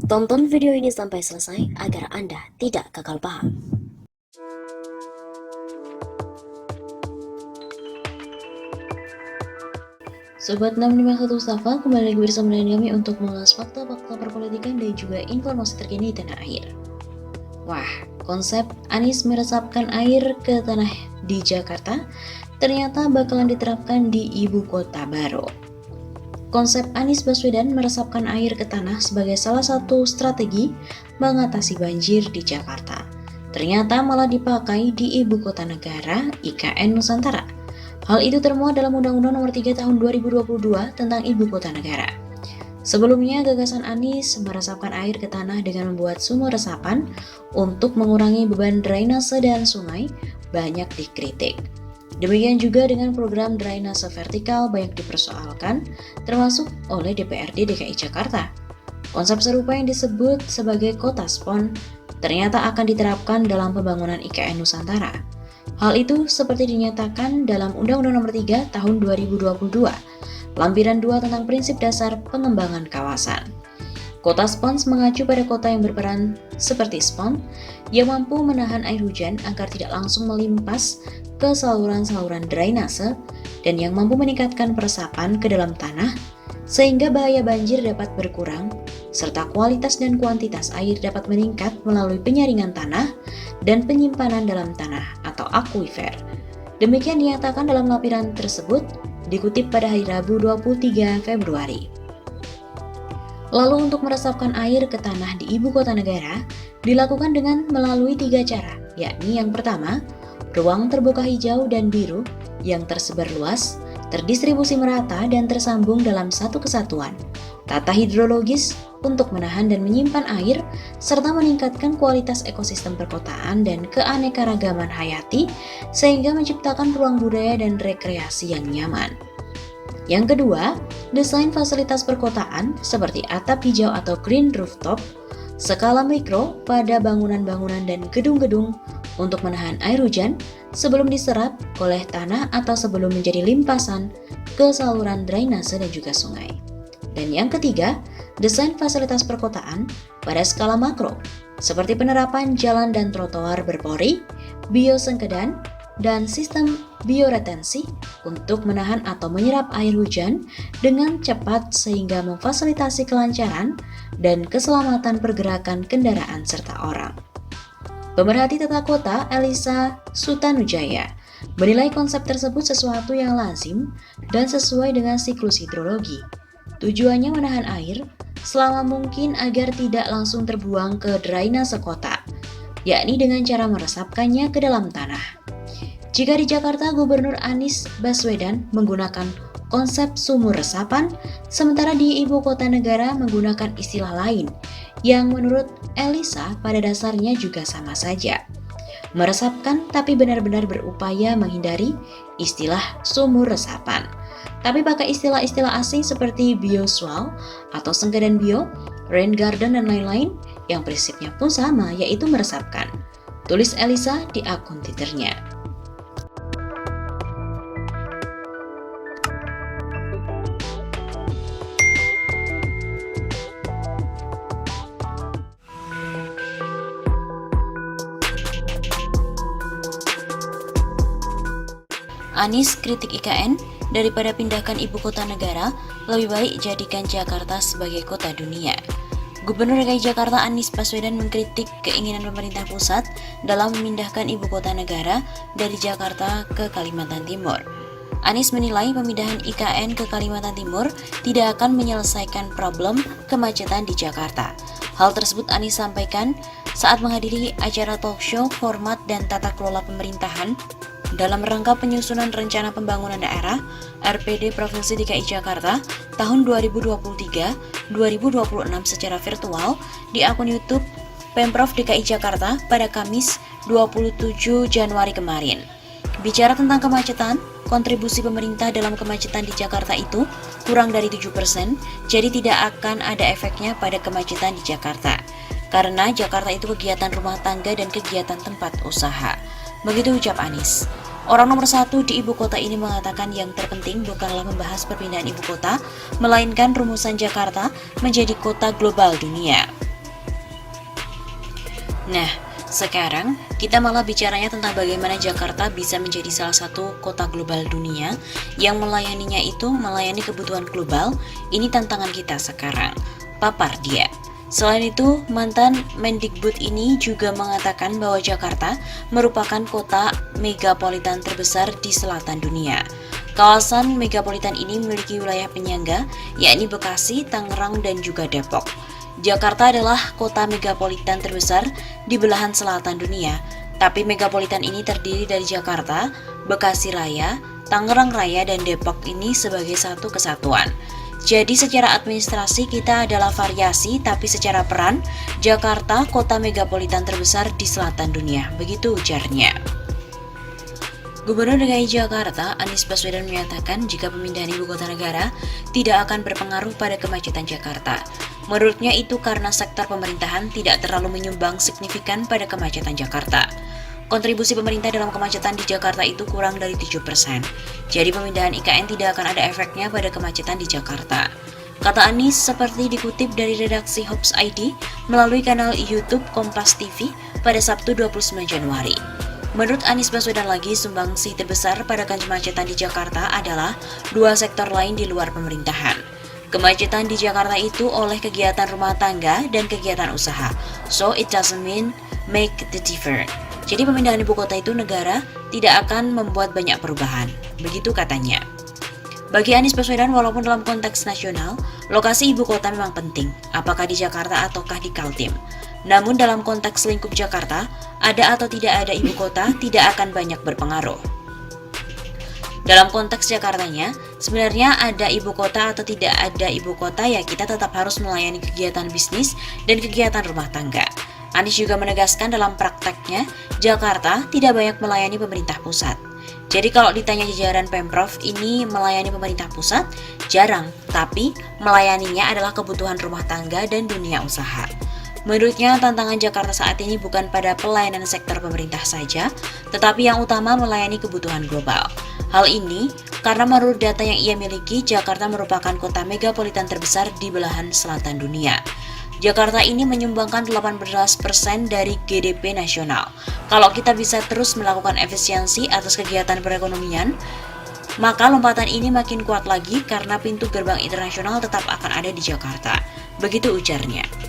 Tonton video ini sampai selesai agar Anda tidak gagal paham. Sobat 651 Safa, kembali lagi bersama dengan kami untuk mengulas fakta-fakta perpolitikan dan juga informasi terkini di tanah air. Wah, konsep Anies meresapkan air ke tanah di Jakarta ternyata bakalan diterapkan di ibu kota baru. Konsep Anies Baswedan meresapkan air ke tanah sebagai salah satu strategi mengatasi banjir di Jakarta. Ternyata malah dipakai di ibu kota negara IKN Nusantara. Hal itu termuat dalam Undang-Undang Nomor 3 Tahun 2022 tentang Ibu Kota Negara. Sebelumnya, gagasan Anies meresapkan air ke tanah dengan membuat sumur resapan untuk mengurangi beban drainase dan sungai banyak dikritik. Demikian juga dengan program drainase vertikal banyak dipersoalkan, termasuk oleh DPRD DKI Jakarta. Konsep serupa yang disebut sebagai kota spon ternyata akan diterapkan dalam pembangunan IKN Nusantara. Hal itu seperti dinyatakan dalam Undang-Undang Nomor 3 Tahun 2022, Lampiran 2 tentang Prinsip Dasar Pengembangan Kawasan. Kota spons mengacu pada kota yang berperan seperti spon yang mampu menahan air hujan agar tidak langsung melimpas ke saluran-saluran drainase dan yang mampu meningkatkan peresapan ke dalam tanah sehingga bahaya banjir dapat berkurang serta kualitas dan kuantitas air dapat meningkat melalui penyaringan tanah dan penyimpanan dalam tanah atau akuifer. Demikian dinyatakan dalam lampiran tersebut dikutip pada hari Rabu 23 Februari. Lalu untuk meresapkan air ke tanah di ibu kota negara dilakukan dengan melalui 3 cara, yakni yang pertama, ruang terbuka hijau dan biru yang tersebar luas, terdistribusi merata dan tersambung dalam satu kesatuan, tata hidrologis untuk menahan dan menyimpan air, serta meningkatkan kualitas ekosistem perkotaan dan keanekaragaman hayati sehingga menciptakan ruang budaya dan rekreasi yang nyaman. Yang kedua, desain fasilitas perkotaan seperti atap hijau atau green rooftop, skala mikro pada bangunan-bangunan dan gedung-gedung untuk menahan air hujan sebelum diserap oleh tanah atau sebelum menjadi limpasan ke saluran drainase dan juga sungai. Dan yang ketiga, desain fasilitas perkotaan pada skala makro, seperti penerapan jalan dan trotoar berpori, biosengkedan, dan sistem bioretensi untuk menahan atau menyerap air hujan dengan cepat sehingga memfasilitasi kelancaran dan keselamatan pergerakan kendaraan serta orang. Pemerhati tata kota Elisa Sutanujaya menilai konsep tersebut sesuatu yang lazim dan sesuai dengan siklus hidrologi. Tujuannya menahan air selama mungkin agar tidak langsung terbuang ke drainase kota, yakni dengan cara meresapkannya ke dalam tanah. Jika di Jakarta, Gubernur Anies Baswedan menggunakan konsep sumur resapan, sementara di ibu kota negara menggunakan istilah lain, yang menurut Elisa pada dasarnya juga sama saja. Meresapkan tapi benar-benar berupaya menghindari istilah sumur resapan, tapi pakai istilah-istilah asing seperti bioswale atau sengkedan bio, rain garden dan lain-lain yang prinsipnya pun sama, yaitu meresapkan. Tulis Elisa di akun Twitternya. Anies kritik IKN, daripada pindahkan ibu kota negara, lebih baik jadikan Jakarta sebagai kota dunia. Gubernur DKI Jakarta Anies Baswedan mengkritik keinginan pemerintah pusat dalam memindahkan ibu kota negara dari Jakarta ke Kalimantan Timur. Anies menilai pemindahan IKN ke Kalimantan Timur tidak akan menyelesaikan problem kemacetan di Jakarta. Hal tersebut Anies sampaikan saat menghadiri acara talk show format dan tata kelola pemerintahan dalam rangka penyusunan rencana pembangunan daerah RPD Provinsi DKI Jakarta tahun 2023-2026 secara virtual di akun YouTube Pemprov DKI Jakarta pada Kamis 27 Januari kemarin. Bicara tentang kemacetan, kontribusi pemerintah dalam kemacetan di Jakarta itu kurang dari 7%, jadi tidak akan ada efeknya pada kemacetan di Jakarta. Karena Jakarta itu kegiatan rumah tangga dan kegiatan tempat usaha. Begitu ucap Anies. Orang nomor satu di ibu kota ini mengatakan yang terpenting bukanlah membahas perpindahan ibu kota, melainkan rumusan Jakarta menjadi kota global dunia. Nah, sekarang kita malah bicaranya tentang bagaimana Jakarta bisa menjadi salah satu kota global dunia yang melayaninya itu melayani kebutuhan global. Ini tantangan kita sekarang. Papar dia. Selain itu, mantan Mendikbud ini juga mengatakan bahwa Jakarta merupakan kota megapolitan terbesar di selatan dunia. Kawasan megapolitan ini memiliki wilayah penyangga, yakni Bekasi, Tangerang, dan juga Depok. Jakarta adalah kota megapolitan terbesar di belahan selatan dunia, tapi megapolitan ini terdiri dari Jakarta, Bekasi Raya, Tangerang Raya, dan Depok ini sebagai satu kesatuan. Jadi secara administrasi kita adalah variasi, tapi secara peran, Jakarta kota megapolitan terbesar di selatan dunia, begitu ujarnya. Gubernur DKI Jakarta, Anies Baswedan menyatakan jika pemindahan ibu kota negara tidak akan berpengaruh pada kemacetan Jakarta. Menurutnya itu karena sektor pemerintahan tidak terlalu menyumbang signifikan pada kemacetan Jakarta. Kontribusi pemerintah dalam kemacetan di Jakarta itu kurang dari 7%. Jadi pemindahan IKN tidak akan ada efeknya pada kemacetan di Jakarta. Kata Anies seperti dikutip dari redaksi Hops ID melalui kanal YouTube Kompas TV pada Sabtu 29 Januari. Menurut Anies Baswedan lagi, sumbangsi terbesar pada kemacetan di Jakarta adalah dua sektor lain di luar pemerintahan. Kemacetan di Jakarta itu oleh kegiatan rumah tangga dan kegiatan usaha. So it doesn't mean make the difference. Jadi pemindahan ibu kota itu negara tidak akan membuat banyak perubahan. Begitu katanya. Bagi Anies Baswedan, walaupun dalam konteks nasional, lokasi ibu kota memang penting, apakah di Jakarta ataukah di Kaltim. Namun dalam konteks lingkup Jakarta, ada atau tidak ada ibu kota tidak akan banyak berpengaruh. Dalam konteks Jakartanya, sebenarnya ada ibu kota atau tidak ada ibu kota ya kita tetap harus melayani kegiatan bisnis dan kegiatan rumah tangga. Anies juga menegaskan dalam prakteknya, Jakarta tidak banyak melayani pemerintah pusat. Jadi kalau ditanya jajaran Pemprov ini melayani pemerintah pusat, jarang, tapi melayaninya adalah kebutuhan rumah tangga dan dunia usaha. Menurutnya, tantangan Jakarta saat ini bukan pada pelayanan sektor pemerintah saja, tetapi yang utama melayani kebutuhan global. Hal ini karena menurut data yang ia miliki, Jakarta merupakan kota megapolitan terbesar di belahan selatan dunia. Jakarta ini menyumbangkan 18% dari GDP nasional. Kalau kita bisa terus melakukan efisiensi atas kegiatan perekonomian, maka lompatan ini makin kuat lagi karena pintu gerbang internasional tetap akan ada di Jakarta. Begitu ujarnya.